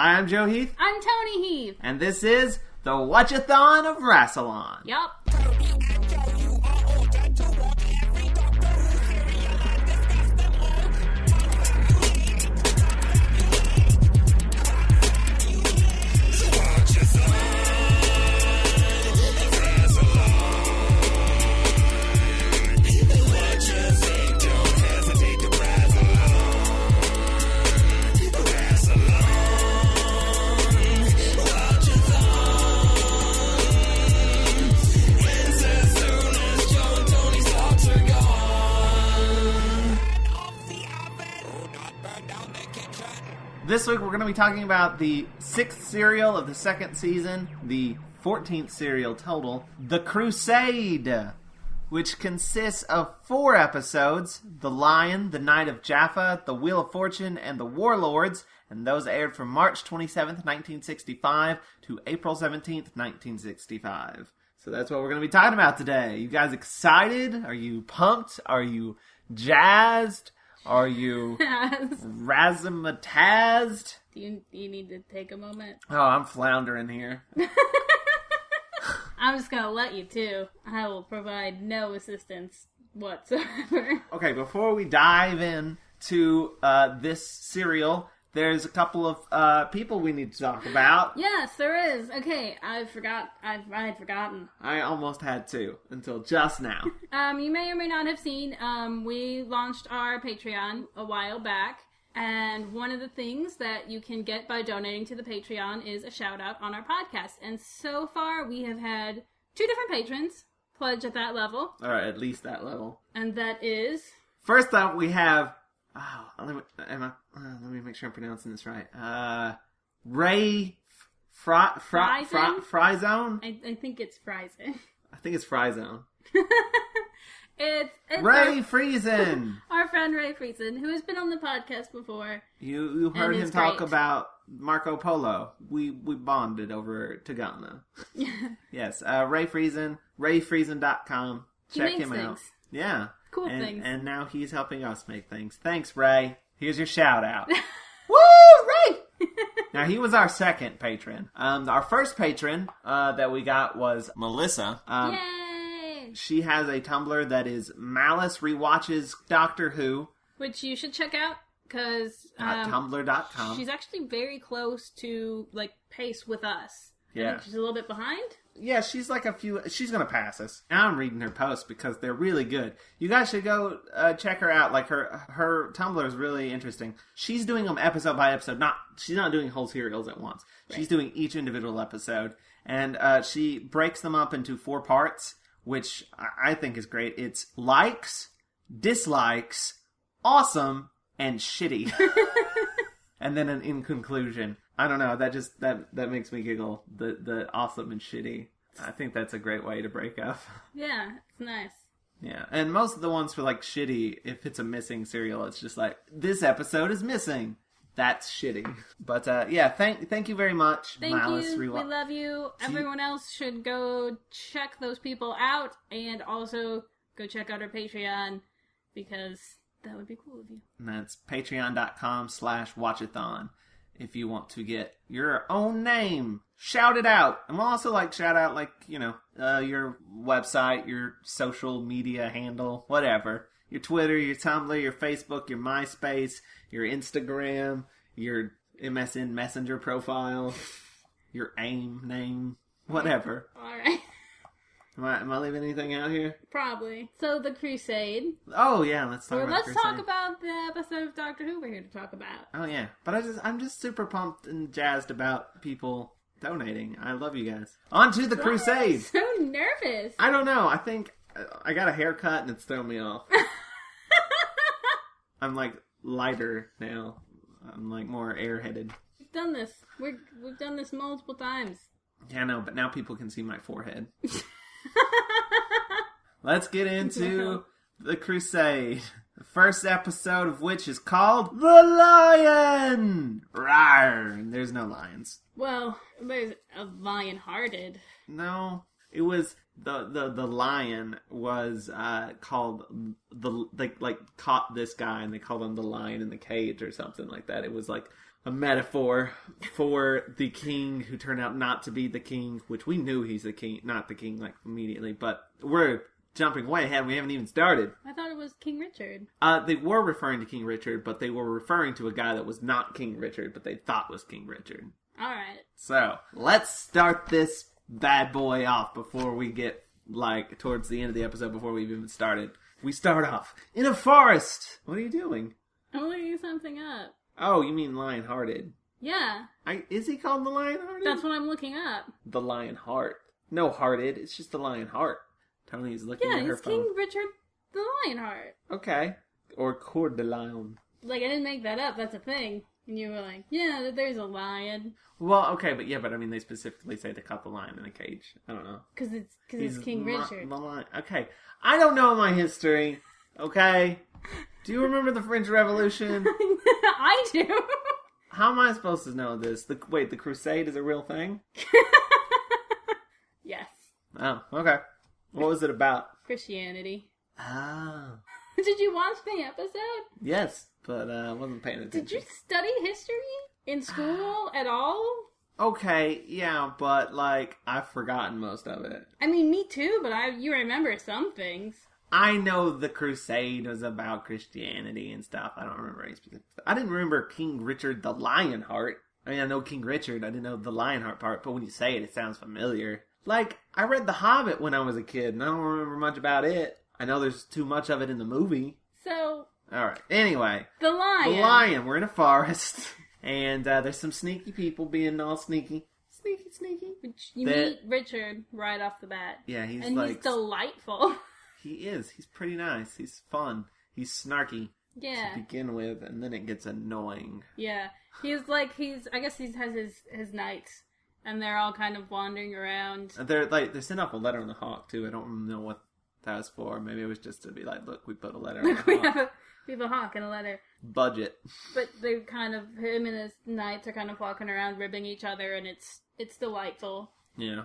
Hi, I'm Joe Heath. I'm Toni Heath. And this is the Watch-A-Thon of Rassilon. Yup. This week we're going to be talking about the 6th serial of the 2nd season, the 14th serial total, The Crusade, which consists of 4 episodes: The Lion, The Knight of Jaffa, The Wheel of Fortune, and The Warlords, and those aired from March 27th, 1965 to April 17th, 1965. So that's what we're going to be talking about today. You guys excited? Are you pumped? Are you jazzed? Are you razzmatazed? Do you need to take a moment? Oh, I'm floundering here. I'm just going to let you too. I will provide no assistance whatsoever. Okay, before we dive in to this serial, there's a couple of people we need to talk about. Yes, there is. Okay, I had forgotten. I almost had to until just now. You may or may not have seen, we launched our Patreon a while back, and one of the things that you can get by donating to the Patreon is a shout out on our podcast. And so far, we have had 2 different patrons pledge at that level. Or at least that level. And that is... First up, we have... let me make sure I'm pronouncing this right. Ray Fryzone? I think it's Fryzone. I think it's Fryzone. It's Ray Friesen! Our friend Ray Friesen, who has been on the podcast before. You heard him talk about Marco Polo. We bonded over Tagana. Yes, Ray Friesen, rayfriesen.com. Check him out. Yeah. Cool things. And now he's helping us make things. Thanks, Ray. Here's your shout out. Woo, Ray! Now, he was our second patron. Our first patron that we got was Melissa. Yay! She has a Tumblr that is Malice Rewatches Doctor Who. Which you should check out, because... Tumblr.com. She's actually very close to, pace with us. Yeah. I think she's a little bit behind. Yeah, she's she's going to pass us. Now I'm reading her posts because they're really good. You guys should go check her out. Her Tumblr is really interesting. She's doing them episode by episode. She's not doing whole serials at once. Right. She's doing each individual episode. And she breaks them up into 4 parts, which I think is great. It's likes, dislikes, awesome, and shitty. And then in conclusion. I don't know, that makes me giggle. The awesome and shitty. I think that's a great way to break up. Yeah, it's nice. Yeah, and most of the ones for shitty, if it's a missing serial, it's just this episode is missing. That's shitty. But yeah, thank you very much, Malice. We love you. Everyone else should go check those people out, and also go check out our Patreon, because that would be cool of you. And that's patreon.com/watchathon. If you want to get your own name shouted out. And we'll also shout out your website, your social media handle, whatever. Your Twitter, your Tumblr, your Facebook, your MySpace, your Instagram, your MSN Messenger profile, your AIM name, whatever. Alright. Am I leaving anything out here? Probably. So, The Crusade. Oh, yeah, let's talk about Crusade. Let's talk about the episode of Doctor Who we're here to talk about. Oh, yeah. But I'm just super pumped and jazzed about people donating. I love you guys. On to The Crusade! I'm so nervous. I don't know. I think I got a haircut and it's thrown me off. I'm, lighter now. I'm, more airheaded. We've done this. We've done this multiple times. Yeah, I know, but now people can see my forehead. Let's get into The Crusade. The first episode of which is called The Lion! Rawr! And there's no lions. Well, there's a lion-hearted. No, it was the lion was called they caught this guy and they called him the lion in the cage or something like that. It was a a metaphor for the king who turned out not to be the king, which we knew he's the king, not the king, like, immediately, but we're jumping way ahead. We haven't even started. I thought it was King Richard. They were referring to King Richard, but they were referring to a guy that was not King Richard, but they thought was King Richard. All right. So, let's start this bad boy off before we get, like, towards the end of the episode, before we've even started. We start off in a forest. What are you doing? I'm looking something up. Oh, you mean Lion-Hearted. Yeah. Is he called the Lion-Hearted? That's what I'm looking up. The Lion-Heart. No, Hearted. It's just the Lion-Heart. Tony's looking at her phone. Yeah, it's King Richard the Lionheart. Okay. Or Coeur de Lion. Like, I didn't make that up. That's a thing. And you were like, yeah, there's a lion. Well, okay, but I mean, they specifically say they caught the lion in a cage. I don't know. Because it's King Richard. The lion. Okay. I don't know my history. Okay? Do you remember the French Revolution? I do. How am I supposed to know this? The Crusade is a real thing? Yes. Oh, okay. What was it about? Christianity. Oh. Did you watch the episode? Yes, but I wasn't paying attention. Did you study history in school at all? Okay, yeah, but, like, I've forgotten most of it. I mean, me too, but you remember some things. I know the Crusade was about Christianity and stuff. I don't remember any specific stuff. I didn't remember King Richard the Lionheart. I mean, I know King Richard. I didn't know the Lionheart part, but when you say it, it sounds familiar. Like, I read The Hobbit when I was a kid, and I don't remember much about it. I know there's too much of it in the movie. So... Alright, anyway. The lion. The lion. We're in a forest, and there's some sneaky people being all sneaky. Sneaky. Which you meet Richard right off the bat. Yeah, he's he's delightful. He is. He's pretty nice. He's fun. He's snarky. Yeah. To begin with, and then it gets annoying. Yeah. I guess he has his knights, and they're all kind of wandering around. They sent off a letter on the hawk, too. I don't know what that was for. Maybe it was just to be like, look, we put a letter on the hawk. We have a hawk and a letter. Budget. But they him and his knights are kind of walking around ribbing each other, and it's delightful. Yeah.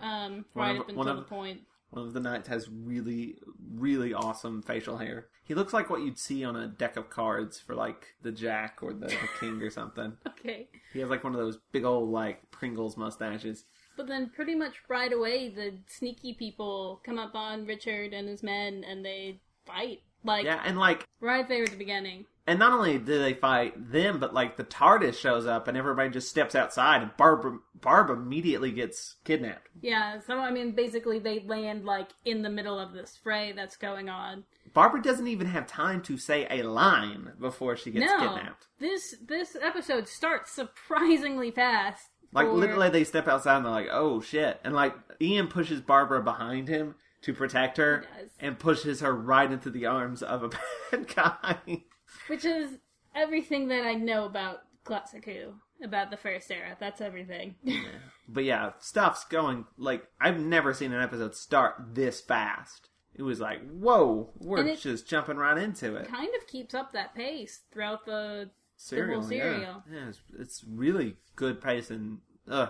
Right up until the point. One of the knights has really, really awesome facial hair. He looks like what you'd see on a deck of cards for, like, the Jack or the King or something. Okay. He has, like, one of those big old, like, Pringles mustaches. But then pretty much right away, the sneaky people come up on Richard and his men, and they fight. Like, yeah, and, like... right there at the beginning. And not only do they fight them, but, like, the TARDIS shows up, and everybody just steps outside, and Barb immediately gets kidnapped. Yeah, so, I mean, basically they land, like, in the middle of this fray that's going on. Barbara doesn't even have time to say a line before she gets kidnapped. This episode starts surprisingly fast. Like, literally, they step outside and they're like, oh, shit. And, like, Ian pushes Barbara behind him to protect her and pushes her right into the arms of a bad guy. Which is everything that I know about Classic Who, about the first era. That's everything. Yeah. But yeah, stuff's going, like, I've never seen an episode start this fast. It was like, whoa, we're just jumping right into it. Kind of keeps up that pace throughout the whole serial. Yeah, it's really good pace, and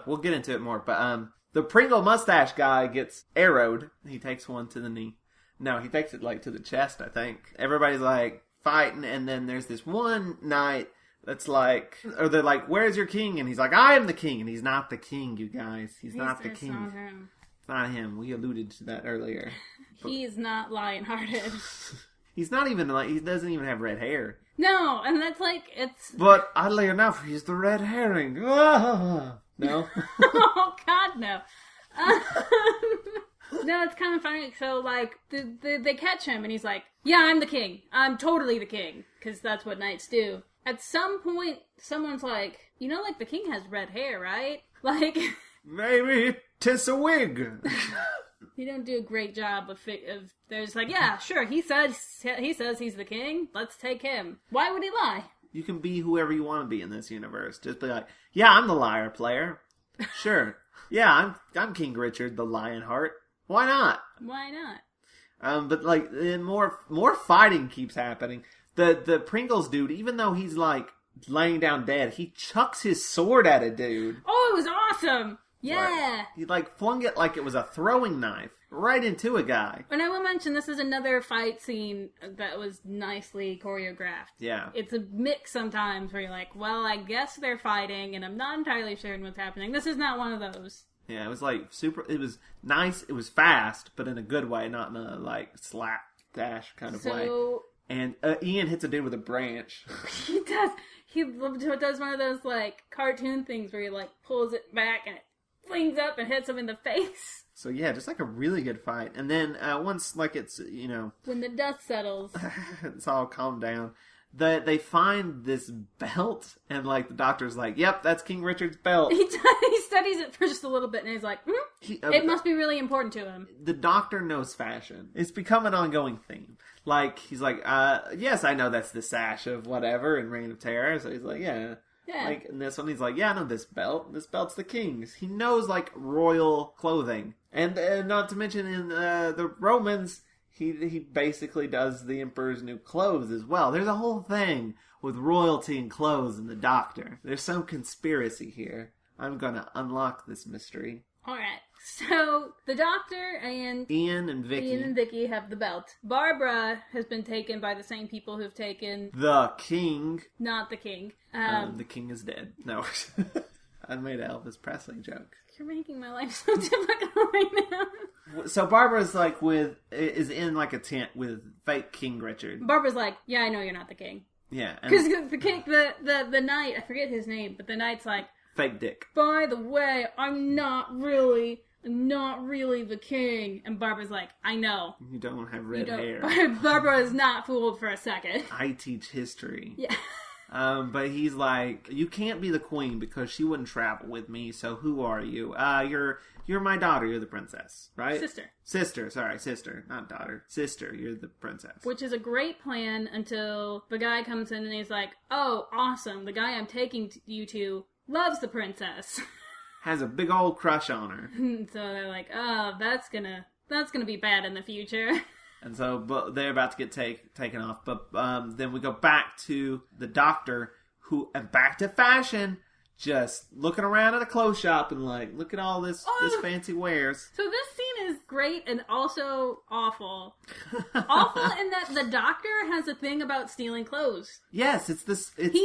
we'll get into it more. But the Pringle mustache guy gets arrowed. He takes one to the knee. No, he takes it, like, to the chest, I think. Everybody's, like, fighting, and then there's this one knight that's like, or they're like, where's your king? And he's like, I am the king. And he's not the king, you guys. He's not the king. Not him. It's not him. We alluded to that earlier. He's not lion-hearted. He's not even, like, he doesn't even have red hair. No, and that's like, it's... But oddly enough, he's the red herring. Ah! No? Oh, God, no. No, it's kind of funny. So, like, they catch him, and he's like, yeah, I'm the king. I'm totally the king. Because that's what knights do. At some point, someone's like, you know, like, the king has red hair, right? Like... Maybe 'tis a wig. You don't do a great job of there's like, yeah, sure, he says he's the king. Let's take him. Why would he lie? You can be whoever you want to be in this universe. Just be like, yeah, I'm the liar player. Sure. Yeah, I'm King Richard, the Lionheart. Why not? Why not? But like, more fighting keeps happening. The Pringles dude, even though he's like laying down dead, he chucks his sword at a dude. Oh, it was awesome. Yeah. He like flung it like it was a throwing knife right into a guy. And I will mention this is another fight scene that was nicely choreographed. Yeah. It's a mix sometimes where you're like, well, I guess they're fighting, and I'm not entirely sure what's happening. This is not one of those. Yeah, it was like super. It was nice. It was fast, but in a good way, not in a like slap dash kind of way. And Ian hits a dude with a branch. He does. He does one of those like cartoon things where he like pulls it back and it flings up and hits him in the face. So yeah, just like a really good fight. And then once like it's when the dust settles, it's all calmed down. They find this belt, and like the doctor's like, "Yep, that's King Richard's belt." He studies it for just a little bit, and he's like, "It must be really important to him." The doctor knows fashion. It's become an ongoing theme. Like he's like, "Yes, I know that's the sash of whatever in Reign of Terror." So he's like, "Yeah." Like in this one, he's like, "Yeah, I know this belt. This belt's the king's." He knows like royal clothing, and not to mention in the Romans. He basically does the Emperor's new clothes as well. There's a whole thing with royalty and clothes and the Doctor. There's some conspiracy here. I'm gonna unlock this mystery. Alright, so the Doctor and Ian and Vicky have the belt. Barbara has been taken by the same people who've taken... the king. Not the king. The king is dead. No. I made an Elvis Presley joke. You're making my life so difficult right now. So Barbara's like is in like a tent with fake King Richard. Barbara's like, yeah, I know you're not the king. Yeah. Because the king, the knight, I forget his name, but the knight's like, fake dick. By the way, I'm not really the king. And Barbara's like, I know. You don't have red hair. Barbara is not fooled for a second. I teach history. Yeah. But he's like, you can't be the queen because she wouldn't travel with me. So who are you? You're my daughter. You're the princess, right? Sister. Sorry, sister, not daughter. Sister. You're the princess. Which is a great plan until the guy comes in and he's like, oh, awesome. The guy I'm taking you to loves the princess. Has a big old crush on her. So they're like, oh, that's gonna be bad in the future. And so but they're about to get taken off. But then we go back to the Doctor, who, and back to fashion, just looking around at a clothes shop and like, look at all this fancy wares. So this scene is great and also awful. Awful in that the Doctor has a thing about stealing clothes. Yes, it's the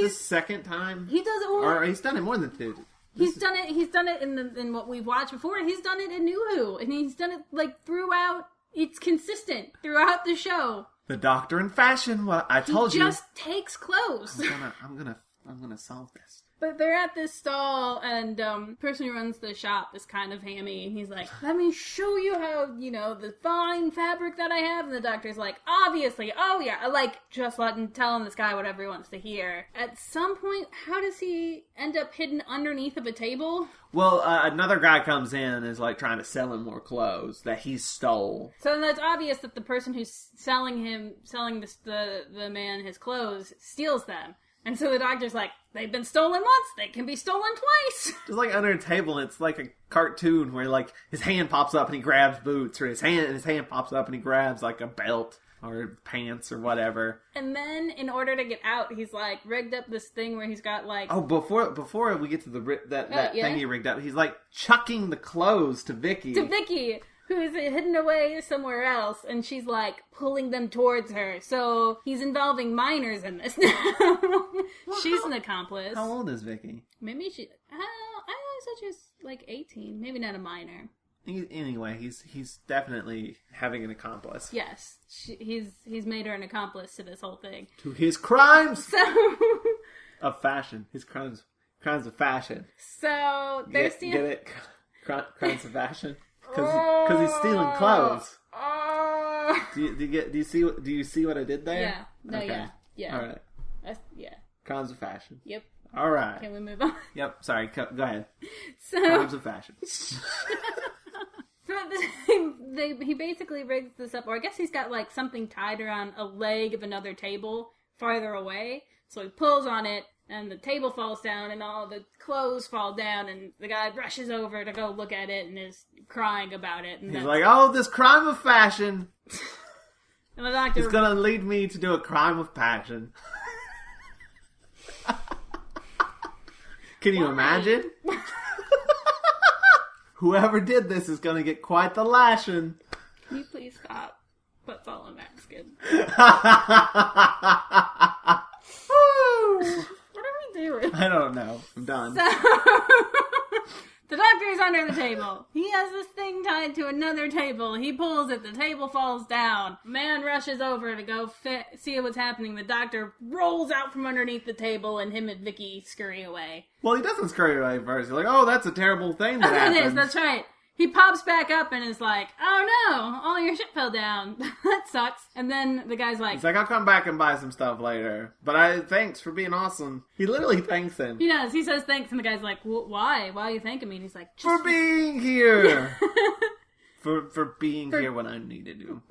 second time. He does it, or he's done it more than two. He's done it in what we've watched before. He's done it in New Who, and he's done it like throughout. It's consistent throughout the show. The Doctor in fashion. Well, I told you. He just takes clothes. I'm gonna solve this. But they're at this stall, and the person who runs the shop is kind of hammy, and he's like, let me show you how, the fine fabric that I have. And the Doctor's like, obviously, oh yeah, like, just telling this guy whatever he wants to hear. At some point, how does he end up hidden underneath of a table? Well, another guy comes in and is like trying to sell him more clothes that he stole. So then it's obvious that the person who's selling the man his clothes steals them. And so the Doctor's like, they've been stolen once, they can be stolen twice. Just like under a table, it's like a cartoon where like his hand pops up and he grabs boots, or his hand pops up and he grabs like a belt or pants or whatever. And then in order to get out, he's like rigged up this thing where he's got like... Oh, before we get to that thing he rigged up, he's like chucking the clothes to Vicky. Who's hidden away somewhere else, and she's like pulling them towards her. So he's involving minors in this now. She's an accomplice. How old is Vicky? Maybe I always said she was like 18. Maybe not a minor. Anyway, he's definitely having an accomplice. Yes, he's made her an accomplice to this whole thing. To his crimes. So of fashion, his crimes of fashion. So there's get it? Crimes of fashion. Because he's stealing clothes. Do you see what I did there? Yeah. No. Okay. Yeah. All right. Yeah. Crimes of fashion. Yep. All right. Can we move on? Yep. Sorry. Go ahead. So, crimes of fashion. So he basically rigs this up, or I guess he's got like something tied around a leg of another table farther away. So he pulls on it, and the table falls down, and all the clothes fall down, and the guy rushes over to go look at it and is crying about it. And he's like, oh, this crime of fashion. And the Doctor... It's going to lead me to do a crime of passion. Can you imagine? Whoever did this is going to get quite the lashing. Can you please stop? What's all in Mexican? What are we doing? I don't know. I'm done. So, the doctor is under the table. He has this thing tied to another table. He pulls it. The table falls down. Man rushes over to go see what's happening. The doctor rolls out from underneath the table, and him and Vicky scurry away. Well, he doesn't scurry away first. He's like, oh, that's a terrible thing that happened. It is, that's right. He pops back up and is like, oh no, all your shit fell down. That sucks. And then the guy's like... He's like, I'll come back and buy some stuff later. But thanks for being awesome. He literally thanks him. He does. He says thanks, and the guy's like, why? Why are you thanking me? And he's like... For being here! for being here when I needed you.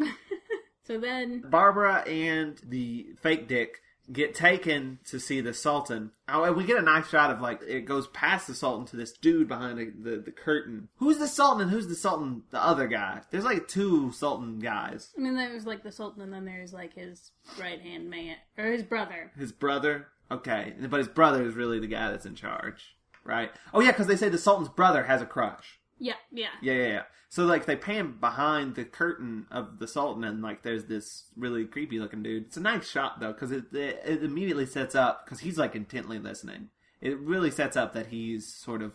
So then... Barbara and the fake Dick get taken to see the Sultan. Oh, we get a nice shot of, like, it goes past the Sultan to this dude behind the curtain. Who's the Sultan and who's the Sultan, the other guy? There's, like, two Sultan guys. I mean, there's, like, the Sultan, and then there's, like, his right-hand man. Or his brother. His brother? Okay. But his brother is really the guy that's in charge, right? Oh, yeah, because they say the Sultan's brother has a crush. Yeah. Yeah. So, like, they pan behind the curtain of the Sultan, and, like, there's this really creepy-looking dude. It's a nice shot, though, because it immediately sets up, because he's, like, intently listening. It really sets up that he's sort of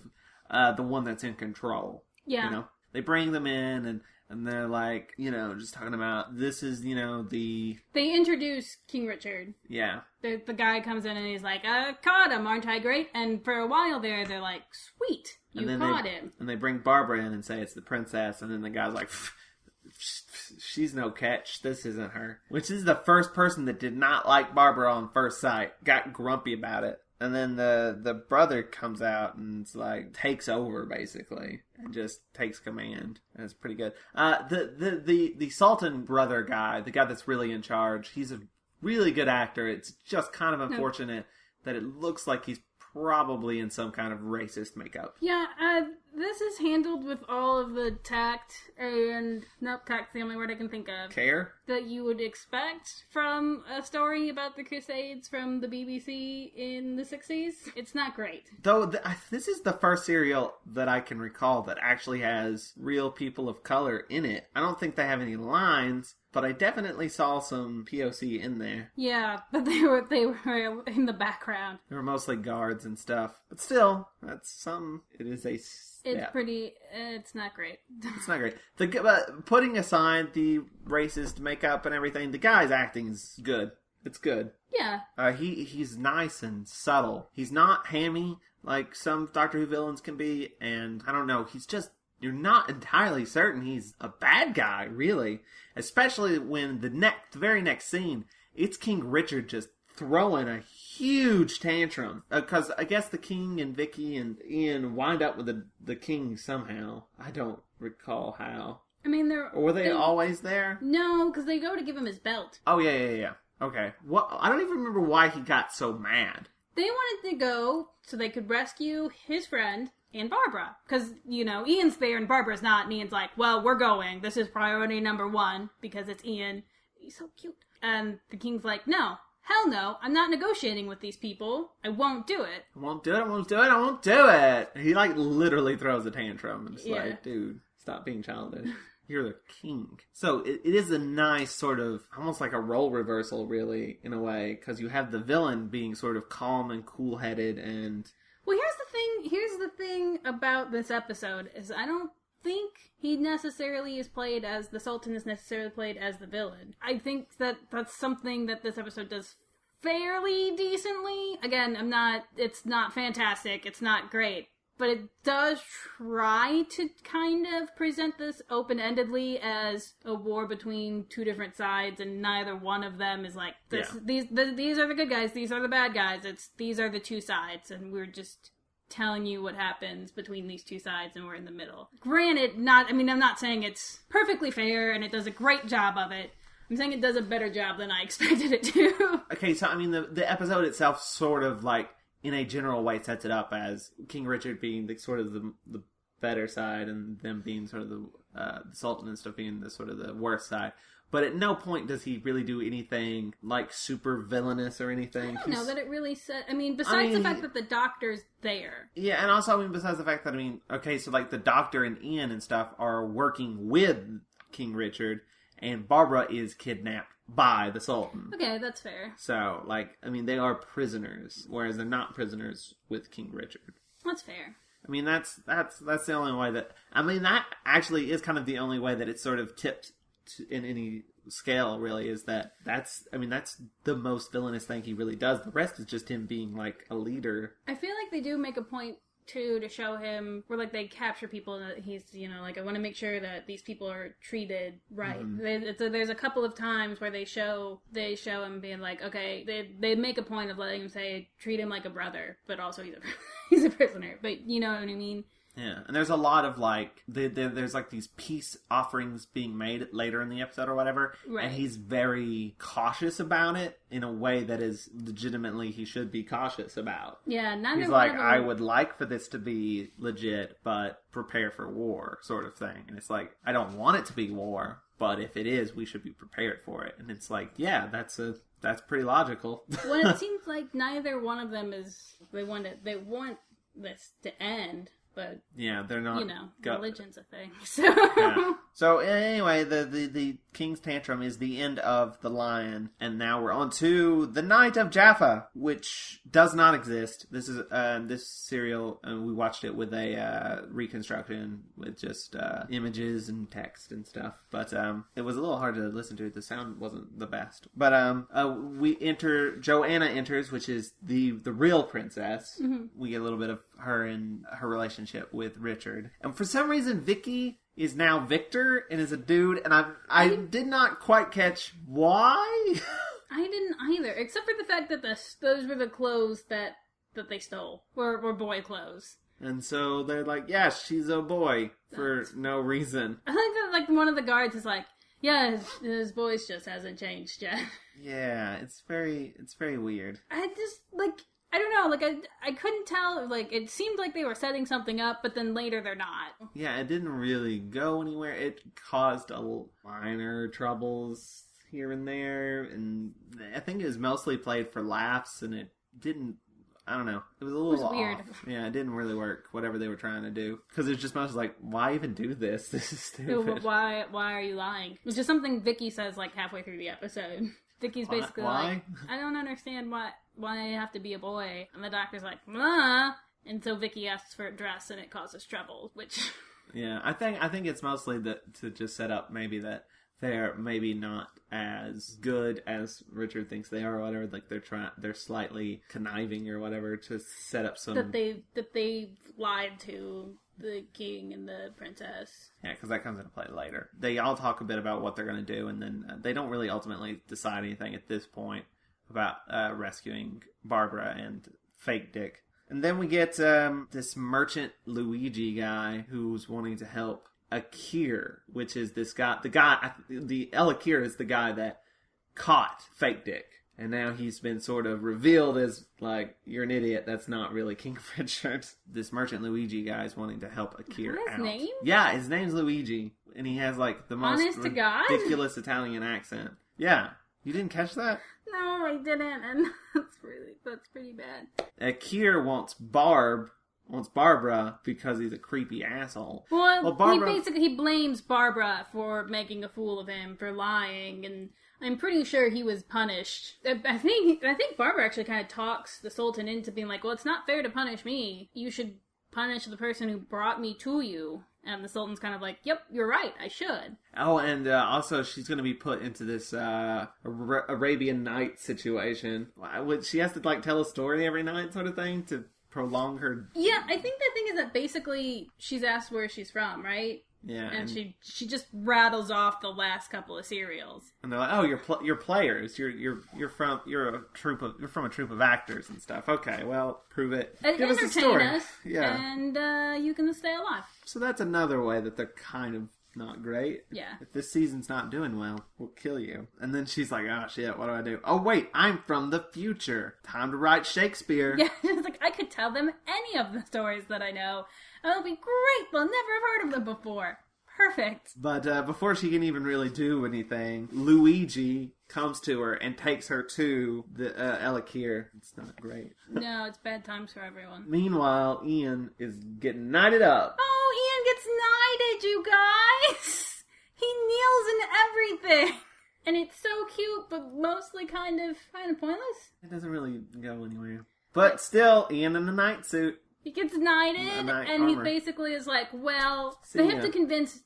the one that's in control. Yeah. You know? They bring them in, and they're, like, you know, just talking about, this is, you know, the... They introduce King Richard. Yeah. The guy comes in, and he's like, caught him, aren't I great? And for a while there, they're like, sweet. You caught him. And they bring Barbara in and say it's the princess, and then the guy's like, she's no catch. This isn't her. Which is the first person that did not like Barbara on first sight. Got grumpy about it. And then the brother comes out and it's like takes over basically and just takes command. And it's pretty good. The Sultan brother guy, the guy that's really in charge, he's a really good actor. It's just kind of unfortunate that it looks like he's probably in some kind of racist makeup. Yeah, this is handled with all of the tact and... Nope, tact's the only word I can think of. Care? That you would expect from a story about the Crusades from the BBC in the 60s. It's not great. Though, this is the first serial that I can recall that actually has real people of color in it. I don't think they have any lines, but I definitely saw some POC in there. Yeah, but they were in the background. They were mostly guards and stuff. But still, that's some... It is a step. It's pretty... It's not great. It's not great. Putting aside the racist makeup and everything, the guy's acting is good. It's good. Yeah. He's nice and subtle. He's not hammy like some Doctor Who villains can be, and I don't know, he's just... You're not entirely certain he's a bad guy, really. Especially when the very next scene, it's King Richard just throwing a huge tantrum. Because I guess the King and Vicky and Ian wind up with the King somehow. I don't recall how. I mean, were they always there? No, because they go to give him his belt. Oh, yeah. Okay. I don't even remember why he got so mad. They wanted to go so they could rescue his friend and Barbara. Because, you know, Ian's there and Barbara's not. And Ian's like, well, we're going. This is priority number 1 because it's Ian. He's so cute. And the King's like, no. Hell no. I'm not negotiating with these people. I won't do it. I won't do it. He, like, literally throws a tantrum. And it's like, dude, stop being childish. You're the king. So it is a nice sort of, almost like a role reversal, really, in a way. Because you have the villain being sort of calm and cool-headed and... Well, here's the thing about this episode, is I don't think he necessarily is played as, the Sultan is necessarily played as the villain. I think that that's something that this episode does fairly decently. Again, it's not fantastic, it's not great, but it does try to kind of present this open-endedly as a war between two different sides, and neither one of them is like, these are the good guys, these are the bad guys, these are the two sides, and we're just telling you what happens between these two sides, and we're in the middle. Granted, I'm not saying it's perfectly fair, and it does a great job of it. I'm saying it does a better job than I expected it to. Okay, so, I mean, the episode itself sort of, like, in a general way sets it up as King Richard being the sort of the better side, and them being sort of the Sultan and stuff being the sort of the worse side. But at no point does he really do anything, like, super villainous or anything. I don't know that it really said... I mean, besides the fact that the doctor's there. Yeah, and also, I mean, besides the fact that, okay, so, like, the doctor and Ian and stuff are working with King Richard, and Barbara is kidnapped by the Sultan. Okay, that's fair. So, like, I mean, they are prisoners, whereas they're not prisoners with King Richard. That's fair. I mean, that's the only way that... I mean, that actually is kind of the only way that it's sort of tipped in any scale, really, is that's the most villainous thing he really does. The rest is just him being, like, a leader. I feel like they do make a point, too, to show him where, like, they capture people that he's, like, I want to make sure that these people are treated right. Mm-hmm. There's a couple of times where they show him being like, okay, they make a point of letting him say, treat him like a brother, but also he's a prisoner. But you know what I mean? Yeah, and there's a lot of, like, there's, like, these peace offerings being made later in the episode or whatever, right. And he's very cautious about it in a way that is legitimately he should be cautious about. Yeah, he's like, I would like for this to be legit, but prepare for war, sort of thing. And it's like, I don't want it to be war, but if it is, we should be prepared for it. And it's like, yeah, that's pretty logical. Well, it seems like neither one of them is, they want this to end. But yeah, they're not. Religion's a thing. So yeah. So anyway, the King's Tantrum is the end of The Lion, and now we're on to The Night of Jaffa, which does not exist. This is this serial, and we watched it with a reconstruction with just images and text and stuff. But it was a little hard to listen to. The sound wasn't the best. But Joanna enters, which is the real princess. Mm-hmm. We get a little bit of her and her relationship with Richard, and for some reason, Vicky is now Victor and is a dude, and I did not quite catch why. I didn't either, except for the fact that those were the clothes that they stole, were boy clothes. And so they're like, yeah, she's a boy for no reason. I think that, like, one of the guards is like, yeah, his voice just hasn't changed yet. Yeah, it's very weird. I just, like, I don't know, like, I couldn't tell, like, it seemed like they were setting something up, but then later they're not. Yeah, it didn't really go anywhere. It caused minor troubles here and there, and I think it was mostly played for laughs, and it didn't, I don't know, it was a little weird. Off. Yeah, it didn't really work, whatever they were trying to do. Because it was just mostly like, why even do this? This is stupid. Why are you lying? Which is something Vicky says, like, halfway through the episode. Vicky's basically like, I don't understand why I have to be a boy. And the doctor's like, and so Vicky asks for a dress and it causes trouble, which... Yeah, I think it's mostly to just set up maybe that they're maybe not as good as Richard thinks they are or whatever. Like they're slightly conniving or whatever to set up some... That they lied to the king and the princess. Yeah, because that comes into play later. They all talk a bit about what they're going to do, and then they don't really ultimately decide anything at this point about rescuing Barbara and Fake Dick. And then we get this merchant Luigi guy who's wanting to help Akir, which is this guy. The El Akir is the guy that caught Fake Dick. And now he's been sort of revealed as, like, you're an idiot. That's not really King Richard. This merchant Luigi guy is wanting to help Akir out. His name? Yeah, his name's Luigi. And he has, like, the most ridiculous Italian accent. Yeah. You didn't catch that? No, I didn't. And that's pretty bad. Akir wants Barbara because he's a creepy asshole. Well, Barbara... he blames Barbara for making a fool of him, for lying, and... I'm pretty sure he was punished. I think Barbara actually kind of talks the Sultan into being like, well, it's not fair to punish me. You should punish the person who brought me to you. And the Sultan's kind of like, yep, you're right, I should. Oh, and also she's going to be put into this Arabian Night situation. She has to, like, tell a story every night sort of thing to prolong her... Yeah, I think the thing is that basically she's asked where she's from, right? Yeah, and she just rattles off the last couple of serials, and they're like, "Oh, you're players. You're from a troupe of actors and stuff. Okay, well, prove it. Give us a story. Us, yeah, and you can stay alive." So that's another way that they're kind of not great. Yeah. If this season's not doing well, we'll kill you. And then she's like, "Oh shit, what do I do? Oh wait, I'm from the future. Time to write Shakespeare." Yeah, it's like I could tell them any of the stories that I know. It'll be great. They'll never have heard of them before. perfect. But before she can even really do anything, Luigi comes to her and takes her to the Elakir. It's not great. No, it's bad times for everyone. Meanwhile, Ian is getting knighted up. Oh, Ian gets knighted, you guys! He kneels in everything! And it's so cute, but mostly kind of pointless. It doesn't really go anywhere. But still, Ian in the knight suit. He gets knighted, and armor. he basically is like, well, they have to convince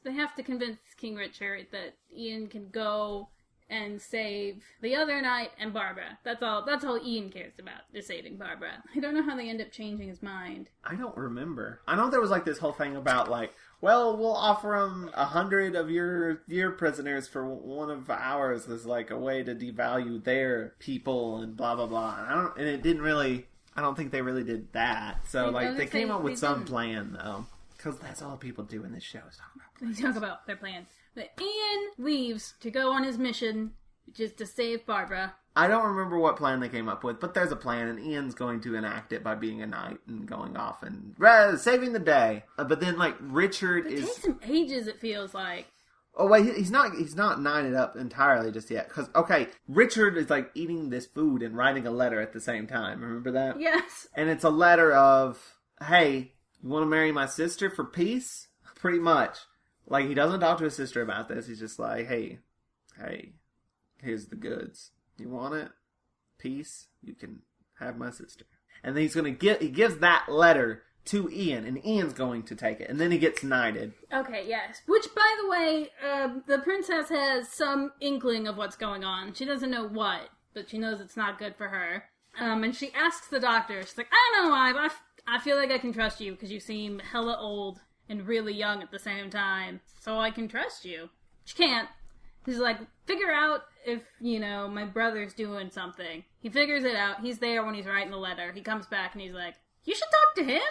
King Richard that Ian can go and save the other knight and Barbara. That's all Ian cares about, is saving Barbara. I don't know how they end up changing his mind. I don't remember. I know there was like this whole thing about like, well, we'll offer him 100 of your prisoners for one of ours as like a way to devalue their people and blah blah blah. And it didn't really. I don't think they really did that. So they came up with some plan though, because that's all people do in this show is talk about plans. They talk about their plans. But Ian leaves to go on his mission, which is to save Barbara. I don't remember what plan they came up with, but there's a plan, and Ian's going to enact it by being a knight and going off and saving the day. But then, like, Richard It takes him ages, it feels like. Oh, wait, he's not knighted up entirely just yet. Because, okay, Richard is, like, eating this food and writing a letter at the same time. Remember that? Yes. And it's a letter of, hey, you want to marry my sister for peace? Pretty much. Like, he doesn't talk to his sister about this. He's just like, hey, here's the goods. You want it? Peace? You can have my sister. And then he gives that letter to Ian, and Ian's going to take it. And then he gets knighted. Okay, yes. Which, by the way, the princess has some inkling of what's going on. She doesn't know what, but she knows it's not good for her. And she asks the doctor, she's like, I don't know, I feel like I can trust you, because you seem hella old and really young at the same time. So I can trust you. She can't. He's like, figure out if, my brother's doing something. He figures it out. He's there when he's writing the letter. He comes back and he's like, you should talk to him?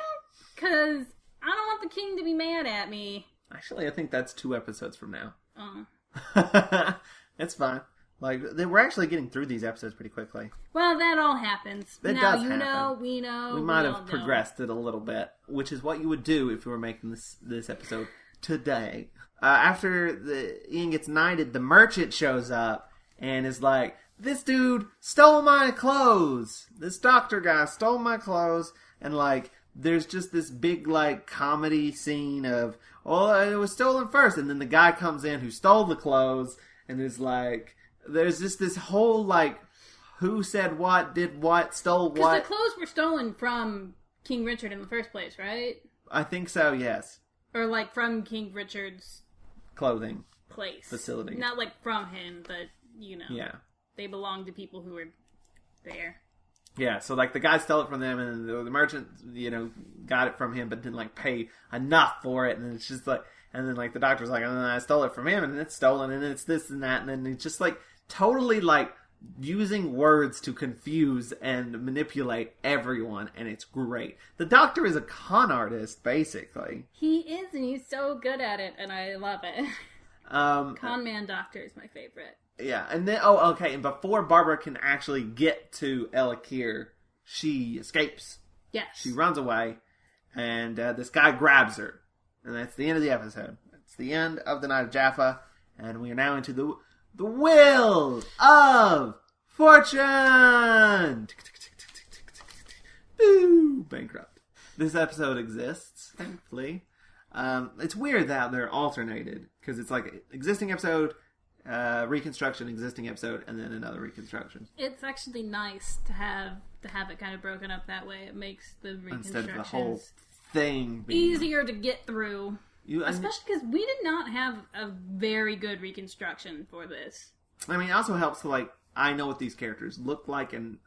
Because I don't want the king to be mad at me. Actually, I think that's 2 episodes from now. Oh. It's fine. Like, we're actually getting through these episodes pretty quickly. Well, that all happens. It now, does you happen. know, we know. We might have progressed it a little bit, which is what you would do if you were making this episode today. After Ian gets knighted, the merchant shows up and is like, this dude stole my clothes. This doctor guy stole my clothes. And, like, there's just this big, like, comedy scene of, it was stolen first. And then the guy comes in who stole the clothes and is like, there's just this whole, like, who said what, did what, stole what. Because the clothes were stolen from King Richard in the first place, right? I think so, yes. Or, like, from King Richard's clothing place. Facility. Not, like, from him, but, Yeah. They belong to people who were there. Yeah, so, like, the guy stole it from them, and the merchant, got it from him, but didn't, like, pay enough for it, and it's just, like, and then, like, the doctor's like, I stole it from him, and it's stolen, and it's this and that, and then it's just, like, totally, like, using words to confuse and manipulate everyone, and it's great. The doctor is a con artist, basically. He is, and he's so good at it, and I love it. Con man doctor is my favorite. Yeah, and then, okay, and before Barbara can actually get to Elakir, she escapes. Yes. She runs away, and this guy grabs her. And that's the end of the episode. It's the end of the Night of Jaffa, and we are now into the Wheel of Fortune! Boo! Bankrupt. This episode exists, thankfully. It's weird that they're alternated, because it's like existing episode, reconstruction, existing episode, and then another reconstruction. It's actually nice to have it kind of broken up that way. It makes the reconstructions instead of the whole thing being easier to get through. Especially because we did not have a very good reconstruction for this. I mean, it also helps to, like, I know what these characters look like, and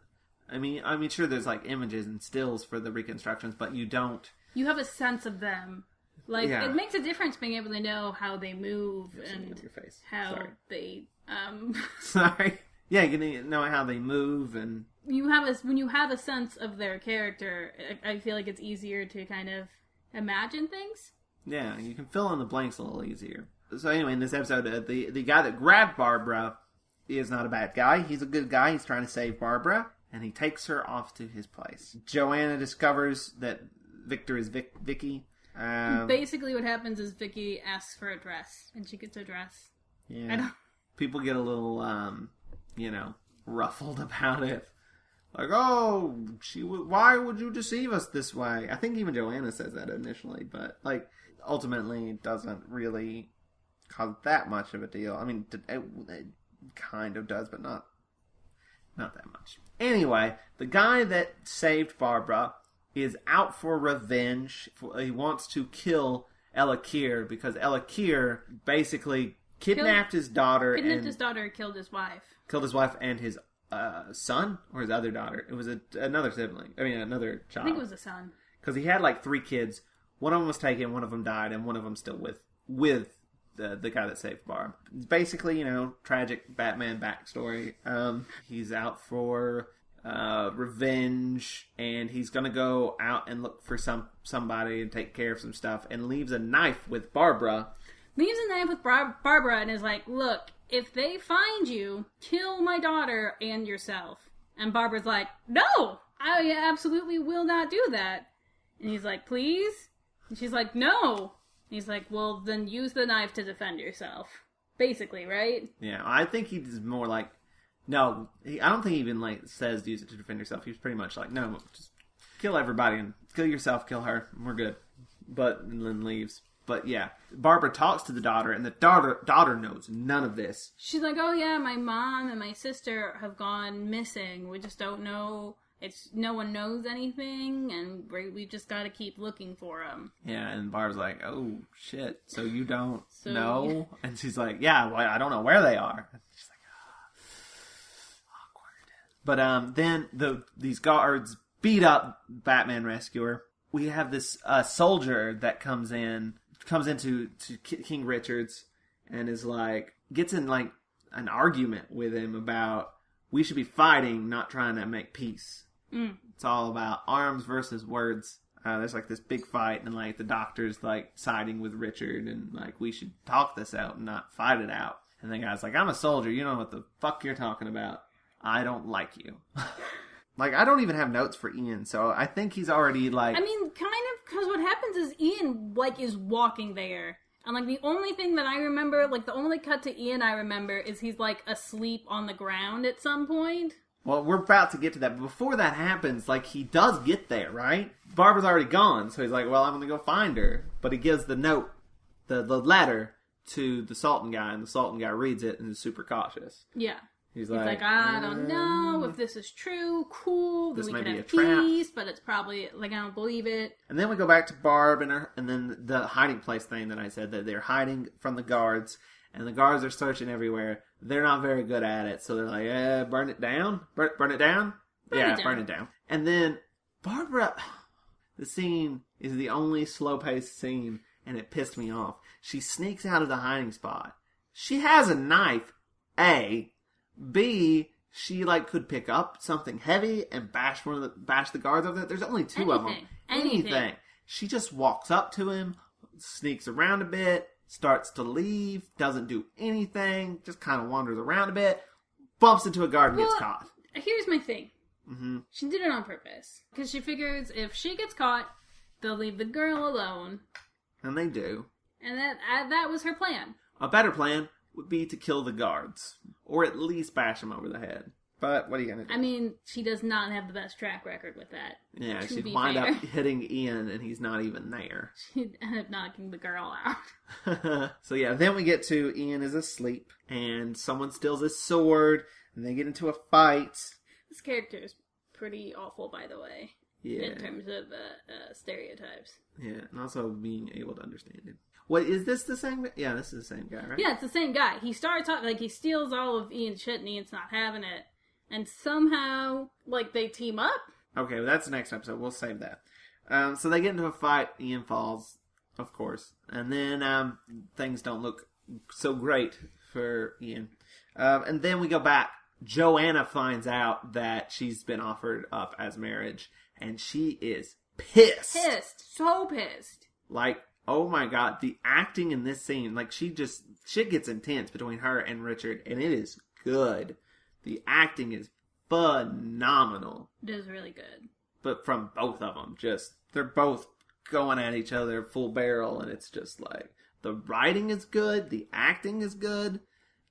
I mean, sure, there's, like, images and stills for the reconstructions, but you don't. You have a sense of them. Like, It makes a difference being able to know how they move and your face. how they, Sorry. Yeah, you know how they move, and when you have a sense of their character, I feel like it's easier to kind of imagine things. Yeah, you can fill in the blanks a little easier. So anyway, in this episode, the guy that grabbed Barbara is not a bad guy. He's a good guy. He's trying to save Barbara, and he takes her off to his place. Joanna discovers that Victor is Vicky. Basically what happens is Vicky asks for a dress, and she gets a dress. Yeah. People get a little, ruffled about it. Like, oh, why would you deceive us this way? I think even Joanna says that initially, but, ultimately it doesn't really cause that much of a deal. I mean, it kind of does, but not that much. Anyway, the guy that saved Barbara is out for revenge. He wants to kill Ella Keir because Ella Keir basically kidnapped his daughter. Killed his wife. Killed his wife and his son or his other daughter. It was another sibling. I mean, another child. I think it was a son. Because he had 3 kids. One of them was taken, one of them died, and one of them still with the guy that saved Barb. It's basically, tragic Batman backstory. He's out for revenge, and he's gonna go out and look for somebody and take care of some stuff, and leaves a knife with Barbara. Barbara and is like, look, if they find you, kill my daughter and yourself. And Barbara's like, no, I absolutely will not do that. And he's like, please? And she's like, no. And he's like, well, then use the knife to defend yourself. Basically, right? Yeah, I think he's more like, no, I don't think he even says use it to defend yourself. He's pretty much like, no, just kill everybody and kill yourself, kill her, and we're good. And then leaves. But yeah, Barbara talks to the daughter, and the daughter knows none of this. She's like, oh yeah, my mom and my sister have gone missing. We just don't know. No one knows anything, and we just got to keep looking for them. Yeah, and Barb's like, oh shit, so you don't know? Yeah. And she's like, yeah, well, I don't know where they are. And she's like, awkward. But then these guards beat up Batman Rescuer. We have this soldier that comes into King Richard's and is gets in an argument with him about we should be fighting, not trying to make peace. It's all about arms versus words. There's this big fight, and the doctor's siding with Richard, and we should talk this out and not fight it out. And the guy's like, I'm a soldier, you don't know what the fuck you're talking about. I don't like you. I don't even have notes for Ian, so I think he's already I mean, kind of, because what happens is Ian is walking there, and the only thing that I remember, the only cut to Ian I remember is he's asleep on the ground at some point. Well, we're about to get to that, but before that happens, he does get there, right? Barbara's already gone, so he's like, well, I'm gonna go find her. But he gives the note, the letter, to the Sultan guy, and the Sultan guy reads it and is super cautious. Yeah. He's like, I don't know if this is true. Cool. Then we can have peace, but it's probably, I don't believe it. And then we go back to Barb and then the hiding place thing that I said, that they're hiding from the guards, and the guards are searching everywhere. They're not very good at it, so they're like, burn it down? Burn it down? Burn it down. And then Barbara, the scene is the only slow-paced scene, and it pissed me off. She sneaks out of the hiding spot. She has a knife, A. B, she could pick up something heavy and bash the guards over there. There's only 2 of them. Anything. She just walks up to him, sneaks around a bit, starts to leave, doesn't do anything, just kind of wanders around a bit, bumps into a guard and gets caught. Here's my thing. Mm-hmm. She did it on purpose. Because she figures if she gets caught, they'll leave the girl alone. And they do. And that was her plan. A better plan would be to kill the guards, or at least bash them over the head. But what are you going to do? I mean, she does not have the best track record with that. Yeah, she'd wind up hitting Ian, and he's not even there. She'd end up knocking the girl out. So yeah, then we get to Ian is asleep, and someone steals his sword, and they get into a fight. This character is pretty awful, by the way. Yeah. In terms of stereotypes. Yeah, and also being able to understand him. What, is this the same guy? Yeah, this is the same guy, right? Yeah, it's the same guy. He starts off, he steals all of Ian's shit, and Ian's not having it. And somehow, they team up. Okay, well, that's the next episode. We'll save that. So they get into a fight. Ian falls, of course. And then things don't look so great for Ian. And then we go back. Joanna finds out that she's been offered up as marriage. And she is pissed. Pissed. So pissed. Oh my god, the acting in this scene, shit gets intense between her and Richard, and it is good. The acting is phenomenal. It is really good. But from both of them, they're both going at each other full barrel, and it's just like, the writing is good, the acting is good,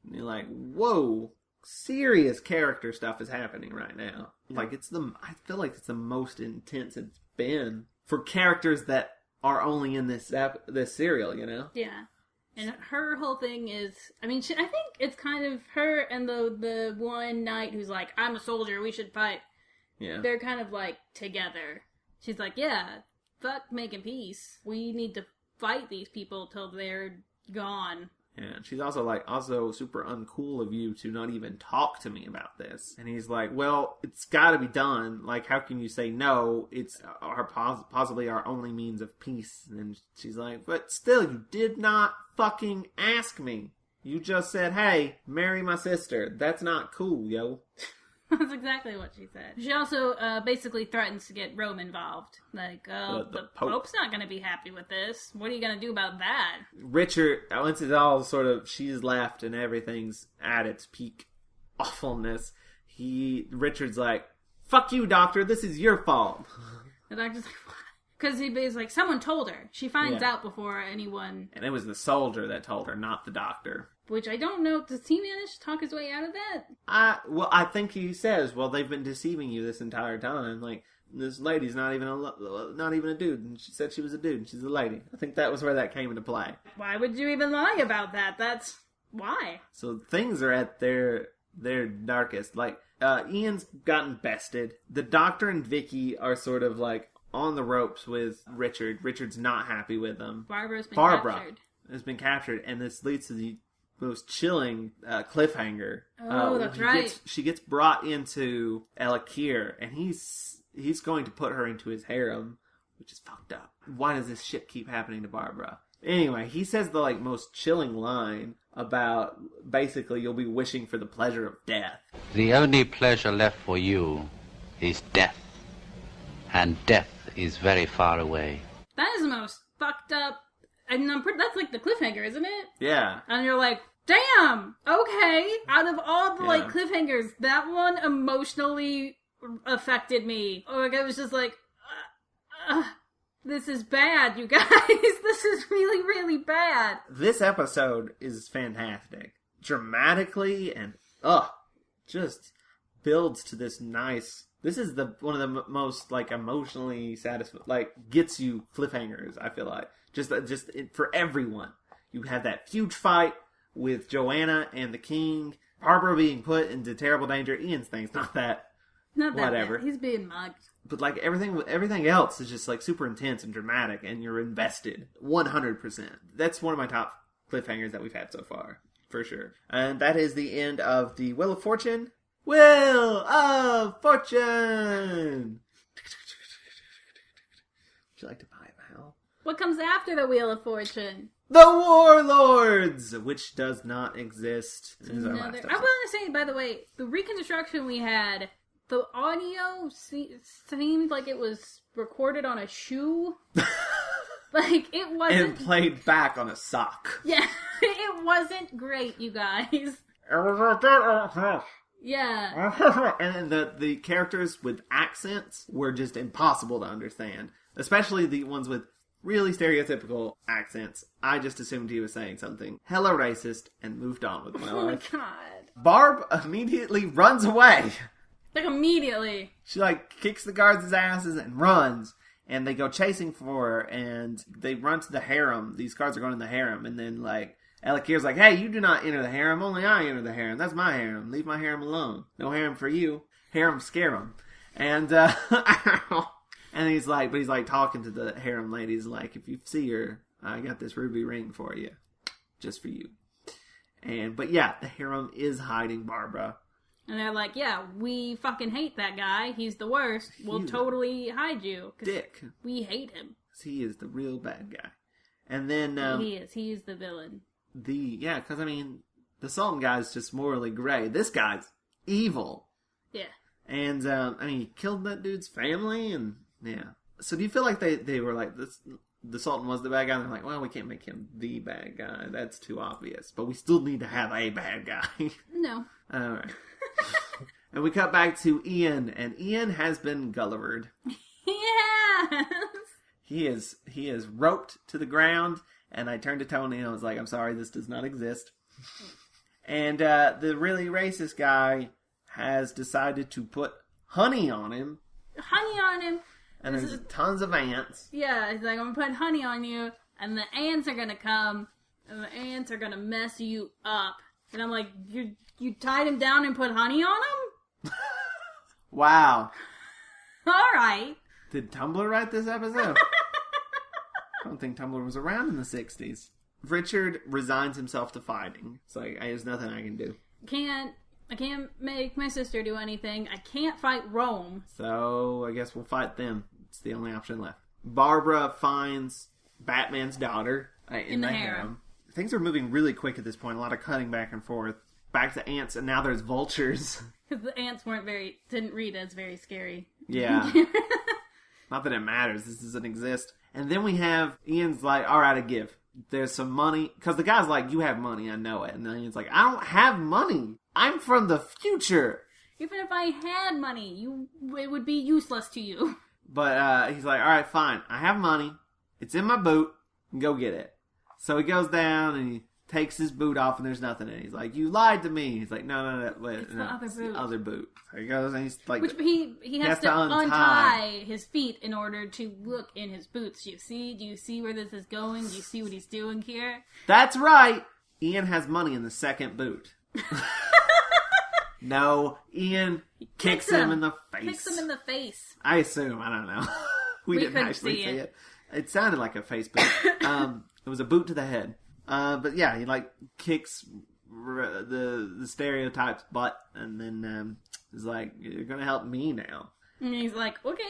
and you're like, whoa, serious character stuff is happening right now. Like, I feel like it's the most intense it's been for characters that are only in this serial, you know? Yeah. And her whole thing is, I mean, I think it's kind of her and the one knight who's like, I'm a soldier, we should fight. Yeah. They're kind of like together. She's like, yeah, fuck making peace. We need to fight these people till they're gone. Yeah, she's also super uncool of you to not even talk to me about this. And he's like, well, it's got to be done. Like, how can you say no? It's possibly our only means of peace. And she's like, but still, you did not fucking ask me. You just said, hey, marry my sister. That's not cool, yo. That's exactly what she said. She also basically threatens to get Rome involved. Like, the Pope's not going to be happy with this. What are you going to do about that? Richard, once it's all sort of, she's left and everything's at its peak awfulness, Richard's like, fuck you, doctor, this is your fault. The doctor's like, what? Because he's like, someone told her. She finds out before anyone. And it was the soldier that told her, not the doctor. Which I don't know. Does he manage to talk his way out of that? Well, I think he says, well, they've been deceiving you this entire time. Like, this lady's not even a dude, and she said she was a dude, and she's a lady. I think that was where that came into play. Why would you even lie about that? That's why. So things are at their darkest. Like, Ian's gotten bested. The doctor and Vicky are sort of like on the ropes with Richard. Richard's not happy with them. Barbara has been captured, and this leads to the most chilling cliffhanger. That's right. She gets brought into Elakir, and he's going to put her into his harem, which is fucked up. Why does this shit keep happening to Barbara? Anyway, he says the most chilling line about basically you'll be wishing for the pleasure of death. The only pleasure left for you is death, and death is very far away. That is the most fucked up. I mean, that's like the cliffhanger, isn't it? Yeah. And you're like, damn, okay. Out of all the cliffhangers, that one emotionally affected me. Like, I was just like, this is bad, you guys. This is really, really bad. This episode is fantastic. Dramatically and, just builds to this nice... This is one of the most, emotionally satisfying, gets you cliffhangers, I feel like. Just for everyone. You have that huge fight with Joanna and the king. Barbara being put into terrible danger. Ian's thing's not that whatever. Bad. He's being mugged. But everything else is just super intense and dramatic, and you're invested 100%. That's one of my top cliffhangers that we've had so far, for sure. And that is the end of the Wheel of Fortune. Wheel of Fortune! Would you like to buy a vowel? What comes after the Wheel of Fortune? The Warlords! Which does not exist. I want to say, by the way, the reconstruction we had, the audio seemed like it was recorded on a shoe. It wasn't... And played back on a sock. Yeah, it wasn't great, you guys. Yeah. And the characters with accents were just impossible to understand. Especially the ones with really stereotypical accents. I just assumed he was saying something hella racist and moved on with my life. Oh my god. Barb immediately runs away. Immediately. She kicks the guards' asses and runs. And they go chasing for her and they run to the harem. These guards are going to the harem. And then Elakir's like, hey, you do not enter the harem. Only I enter the harem. That's my harem. Leave my harem alone. No harem for you. Harem scare 'em. And, and he's talking to the harem ladies if you see her, I got this ruby ring for you. Just for you. But yeah, the harem is hiding Barbara. And they're like, yeah, we fucking hate that guy. He's the worst. We'll totally hide you. Dick. We hate him. He is the real bad guy. And then... he is. He is the villain. Because, the Sultan guy's just morally gray. This guy's evil. Yeah. And, he killed that dude's family, and, yeah. So do you feel like they were like, the Sultan was the bad guy, and they're like, well, we can't make him the bad guy. That's too obvious. But we still need to have a bad guy. No. Alright. And we cut back to Ian, and Ian has been Gullivered. Yes! He is roped to the ground, and I turned to Tony and I was like, I'm sorry, this does not exist. And the really racist guy has decided to put honey on him. Honey on him. And there's tons of ants. Yeah, he's like, I'm gonna put honey on you, and the ants are gonna come, and the ants are gonna mess you up. And I'm like, you tied him down and put honey on him? Wow. Alright. Did Tumblr write this episode? I don't think Tumblr was around in the 60s. Richard resigns himself to fighting. It's like, there's nothing I can do. I can't make my sister do anything. I can't fight Rome. So, I guess we'll fight them. It's the only option left. Barbara finds Batman's daughter in the harem. Things are moving really quick at this point. A lot of cutting back and forth. Back to ants, and now there's vultures. Because the ants didn't read as very scary. Yeah. Not that it matters. This doesn't exist. And then we have Ian's like, all right, I give. There's some money. Because the guy's like, you have money, I know it. And then Ian's like, I don't have money. I'm from the future. Even if I had money, it would be useless to you. But he's like, all right, fine. I have money. It's in my boot. Go get it. So he goes down and he takes his boot off and there's nothing in it. He's like, you lied to me. He's like, no, wait. It's the other boot. The other boot. So he goes and he's like... Which he has to untie his feet in order to look in his boots. Do you see where this is going? Do you see what he's doing here? That's right. Ian has money in the second boot. No, Ian kicks him in the face. Kicks him in the face. I assume. I don't know. We didn't actually see it. It sounded like a face boot. It was a boot to the head. But yeah, he like kicks the stereotype's butt, and then is like, "You're gonna help me now." And he's like, "Okay."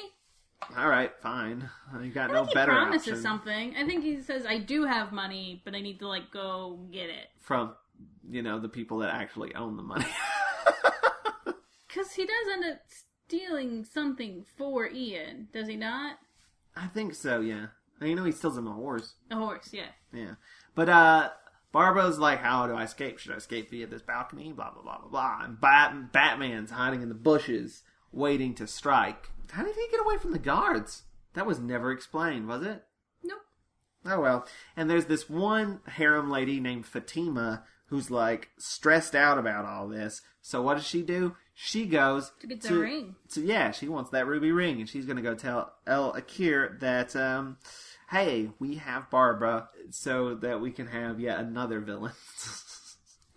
All right, fine. You got no better option. He promises option. Something. I think he says, "I do have money, but I need to like go get it from, the people that actually own the money." Because he does end up stealing something for Ian, does he not? I think so. Yeah. He steals him a horse. A horse, yeah. Yeah. But Barbara's like, how do I escape? Should I escape via this balcony? Blah, blah, blah, blah, blah. And Batman's hiding in the bushes, waiting to strike. How did he get away from the guards? That was never explained, was it? Nope. Oh, well. And there's this one harem lady named Fatima who's, like, stressed out about all this. So what does she do? She goes to get the ring. Yeah, she wants that ruby ring. And she's going to go tell El Akir that... hey, we have Barbara so that we can have yet another villain.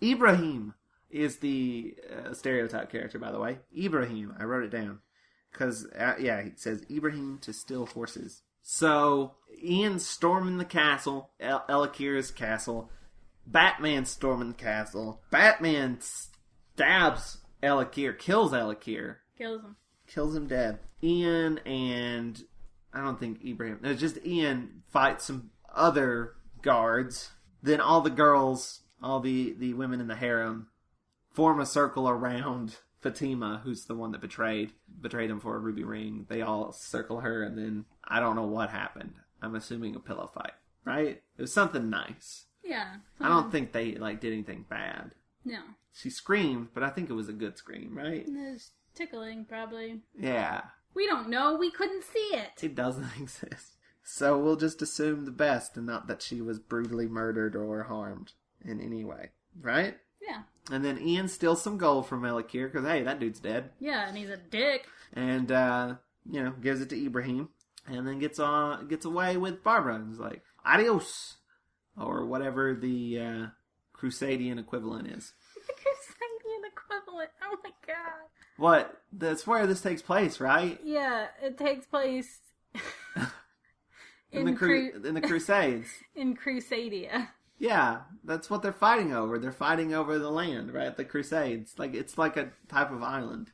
Ibrahim is the stereotype character, by the way. Ibrahim. I wrote it down. Because, it says Ibrahim to steal horses. So, Ian's storming the castle, El Akir's castle. Batman's storming the castle. Batman stabs El Akir, kills El Akir. Kills him dead. Ian and... I don't think Ibrahim... No, just Ian fights some other guards. Then all the girls, all the women in the harem, form a circle around Fatima, who's the one that betrayed him for a ruby ring. They all circle her, and then I don't know what happened. I'm assuming a pillow fight, right? It was something nice. Yeah. I don't think they did anything bad. No. She screamed, but I think it was a good scream, right? It was tickling, probably. Yeah. We don't know. We couldn't see it. It doesn't exist. So we'll just assume the best and not that she was brutally murdered or harmed in any way. Right? Yeah. And then Ian steals some gold from El Akir because, hey, that dude's dead. Yeah, and he's a dick. And, gives it to Ibrahim. And then gets away with Barbara. And is like, adios. Or whatever the Crusadian equivalent is. The Crusadian equivalent. Oh my god. What? That's where this takes place, right? Yeah, it takes place in the Crusades. In Crusadia. Yeah, that's what they're fighting over. They're fighting over the land, right? The Crusades. It's like a type of island.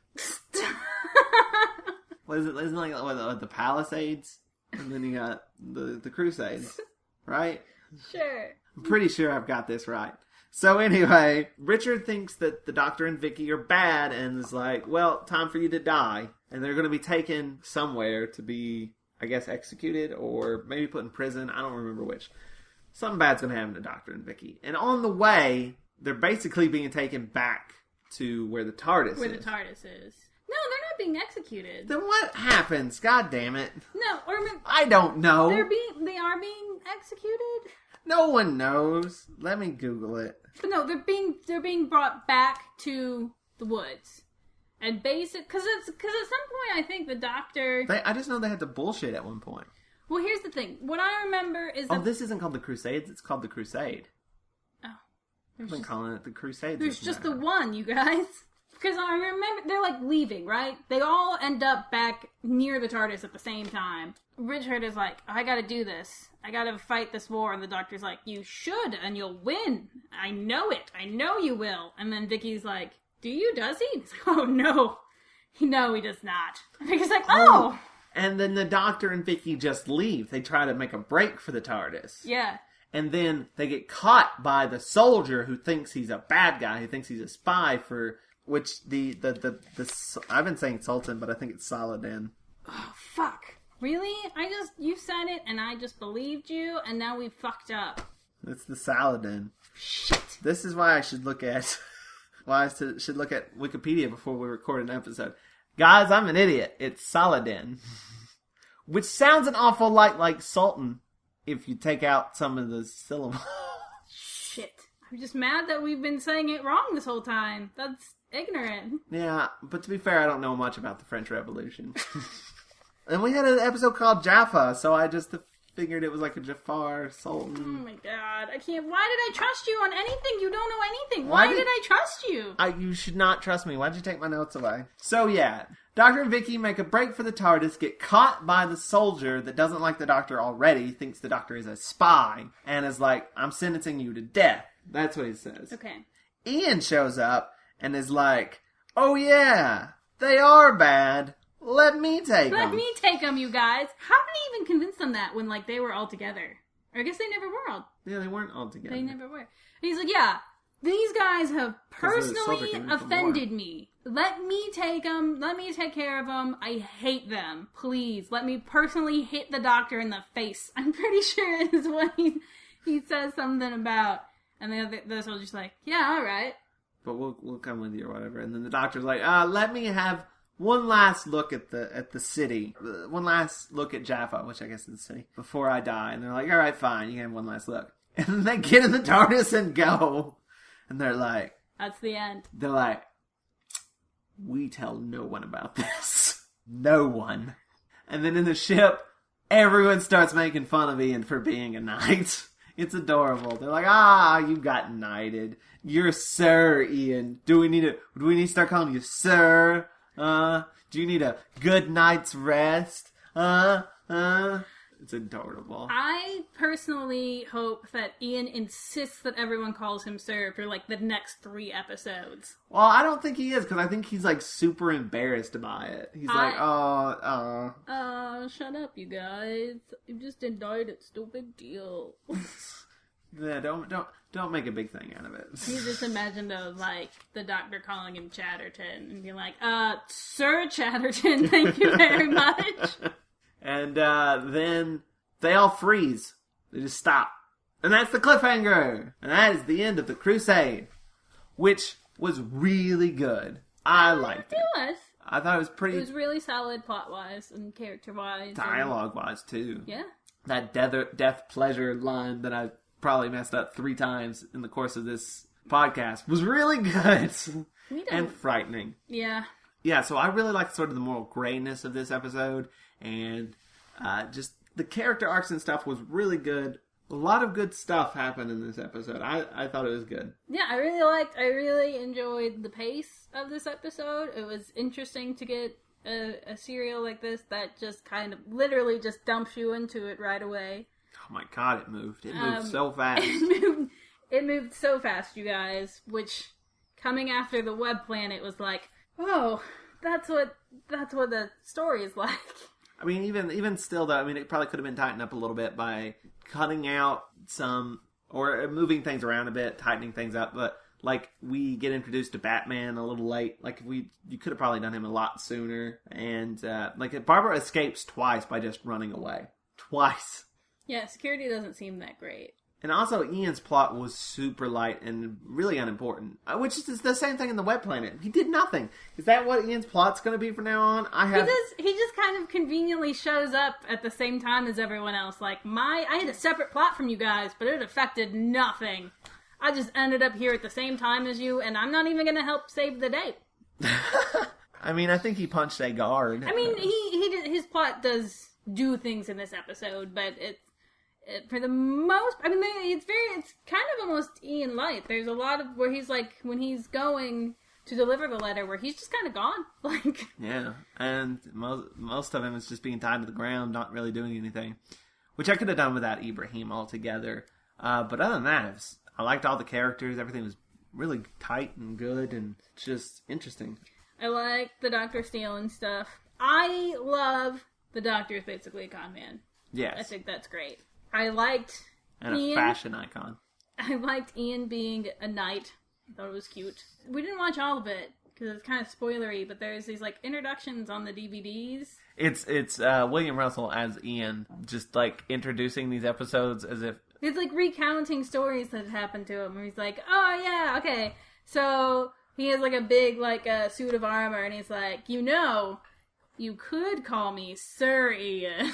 What is it? Isn't it like the Palisades? And then you got the Crusades, right? Sure. I'm pretty sure I've got this right. So anyway, Richard thinks that the Doctor and Vicky are bad and is like, well, time for you to die. And they're going to be taken somewhere to be, I guess, executed or maybe put in prison. I don't remember which. Something bad's going to happen to Doctor and Vicky. And on the way, they're basically being taken back to where the TARDIS is. Where the TARDIS is. No, they're not being executed. Then what happens? God damn it. No, or I don't know. they are being executed. No one knows. Let me Google it. But no, they're being brought back to the woods. And because at some point I think the doctor... I just know they had to bullshit at one point. Well, here's the thing. What I remember is that... Oh, this isn't called the Crusades. It's called the Crusade. Oh. I've been calling it the Crusades. There's just the one, you guys. Because I remember, they're like leaving, right? They all end up back near the TARDIS at the same time. Richard is like, I gotta do this. I gotta fight this war. And the doctor's like, you should, and you'll win. I know it. I know you will. And then Vicky's like, do you? Does he? He's like, oh, no. No, he does not. And Vicky's like, oh. And then the doctor and Vicky just leave. They try to make a break for the TARDIS. Yeah. And then they get caught by the soldier who thinks he's a bad guy, who thinks he's a spy for... Which the I've been saying Sultan, but I think it's Saladin. Oh, fuck. Really? You said it, and I just believed you, and now we fucked up. It's the Saladin. Shit. This is why I should look at should look at Wikipedia before we record an episode. Guys, I'm an idiot. It's Saladin. Which sounds an awful lot like Sultan if you take out some of the syllables. Shit. I'm just mad that we've been saying it wrong this whole time. That's ignorant. Yeah, but to be fair, I don't know much about the French Revolution. And we had an episode called Jaffa, so I just figured it was like a Jafar Sultan. Oh my god, I can't. Why did I trust you on anything? You don't know anything. Why did I trust you? You should not trust me. Why'd you take my notes away? So yeah, Doctor and Vicky make a break for the TARDIS, get caught by the soldier that doesn't like the Doctor already, thinks the Doctor is a spy, and is like, I'm sentencing you to death. That's what he says. Okay. Ian shows up and is like, oh yeah, they are bad. Let me take them. Let me take them, you guys. How did he even convince them that when, like, they were all together? Or I guess they never were all... Yeah, they weren't all together. They never were. And he's like, yeah, these guys have personally offended me. Let me take them. Let me take care of them. I hate them. Please, let me personally hit the Doctor in the face. I'm pretty sure it is what he says something about. And the soldier's like, yeah, all right. But we'll come with you or whatever. And then the Doctor's like, let me have one last look at the city. One last look at Jaffa, which I guess is the city, before I die. And they're like, all right, fine, you can have one last look. And then they get in the TARDIS and go. And they're like... That's the end. They're like, we tell no one about this. No one. And then in the ship, everyone starts making fun of Ian for being a knight. It's adorable. They're like, you got knighted. You're Sir Ian. Do we need to start calling you Sir? Do you need a good night's rest? It's adorable. I personally hope that Ian insists that everyone calls him Sir for, like, the next 3 episodes. Well, I don't think he is, because I think he's, like, super embarrassed by it. He's like, shut up, you guys. You just denied it. Still big deal. Yeah, don't make a big thing out of it. You just imagine, though, like, the Doctor calling him Chatterton and being like, Sir Chatterton, thank you very much. And then they all freeze. They just stop. And that's the cliffhanger. And that is the end of the Crusade, which was really good. I liked it. It was. I thought it was pretty... It was really solid plot-wise and character-wise. Dialogue-wise, too. Yeah. That death pleasure line that I probably messed up 3 times in the course of this podcast was really good. And frightening. Yeah. Yeah, so I really liked sort of the moral grayness of this episode. And just the character arcs and stuff was really good. A lot of good stuff happened in this episode. I thought it was good. Yeah, I really enjoyed the pace of this episode. It was interesting to get a serial like this that just kind of literally just dumps you into it right away. Oh my god, it moved. It moved so fast. It moved so fast, you guys, which coming after the Web Planet was like, oh, that's what the story is like. I mean, even still, though, I mean, it probably could have been tightened up a little bit by cutting out some, or moving things around a bit, tightening things up. But, like, we get introduced to Batman a little late. Like, you could have probably done him a lot sooner. And, like, Barbara escapes twice by just running away. Twice. Yeah, security doesn't seem that great. And also, Ian's plot was super light and really unimportant, which is the same thing in the Wet Planet. He did nothing. Is that what Ian's plot's going to be from now on? He just kind of conveniently shows up at the same time as everyone else. Like, I had a separate plot from you guys, but it affected nothing. I just ended up here at the same time as you, and I'm not even going to help save the day. I mean, I think he punched a guard. I mean, his plot does do things in this episode, but for the most, I mean, it's kind of almost Ian light. There's a lot of where he's like, when he's going to deliver the letter, where he's just kind of gone. Like, yeah, and most of him is just being tied to the ground, not really doing anything, which I could have done without Ibrahim altogether. But other than that, I liked all the characters. Everything was really tight and good and just interesting. I like the Dr. stealing stuff. I love the Doctor is basically a con man. Yes. I think that's great. I liked and Ian. A fashion icon. I liked Ian being a knight. I thought it was cute. We didn't watch all of it because it's kind of spoilery, but there's these like introductions on the DVDs. It's William Russell as Ian, just like introducing these episodes as if he's like recounting stories that happened to him. And he's like, "Oh yeah, okay." So he has like a big like suit of armor, and he's like, you could call me Sir Ian."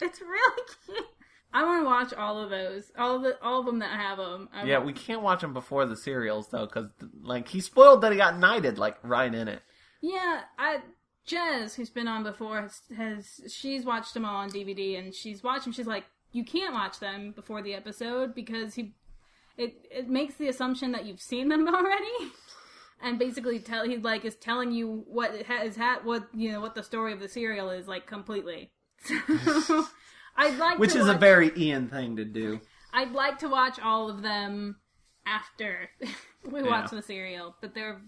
It's really cute. I want to watch all of those, all of them that have them. We can't watch them before the serials though, because like he spoiled that he got knighted like right in it. Yeah, Jez, who's been on before, she's watched them all on DVD, and she's watched them. She's like, you can't watch them before the episode because it makes the assumption that you've seen them already. And basically, is telling you what the story of the serial is like completely. So, I'd like which is a very Ian thing to do. I'd like to watch all of them after we watch the serial, but they're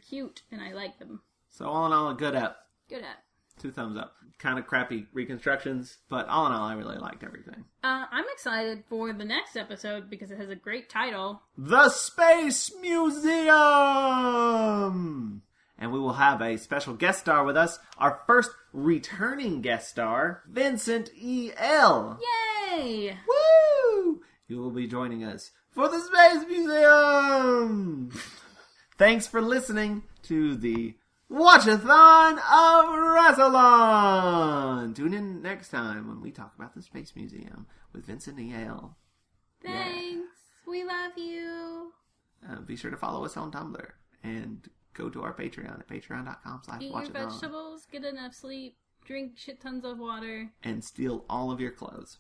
cute and I like them. So all in all, a good app. Good app. 2 thumbs up. Kind of crappy reconstructions, but all in all, I really liked everything. I'm excited for the next episode because it has a great title. The Space Museum! And we will have a special guest star with us. Our first returning guest star, Vincent E.L. Yay! Woo! You will be joining us for the Space Museum! Thanks for listening to the Watch-A-Thon of Rassilon! Tune in next time when we talk about the Space Museum with Vincent E.L. Thanks! Yeah. We love you! Be sure to follow us on Tumblr and go to our Patreon at patreon.com/watchathon. Eat your vegetables, get enough sleep, drink shit tons of water. And steal all of your clothes.